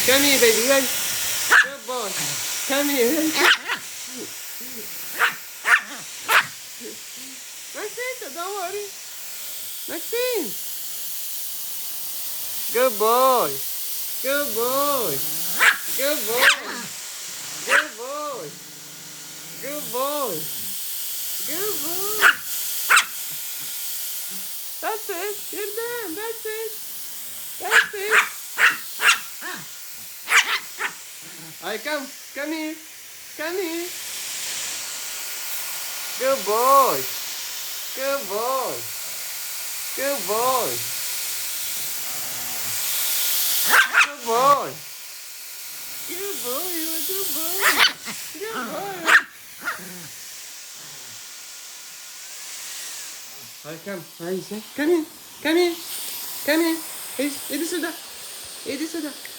Come here, baby. Ready? Good boy. Come here. Ready? Maxine, don't worry. Maxine. Good boy. Good boy. Good boy. Good boy. Good boy. Good boy. That's it. You're done. That's it. That's it. Alright, come. Come here. Come here. Good boy. Good boy. Good boy. Good boy. Good boy. You're a good boy. Good boy. Alright, come. Alright, come here. Come here. Come here. Idi sudah. Idi sudah.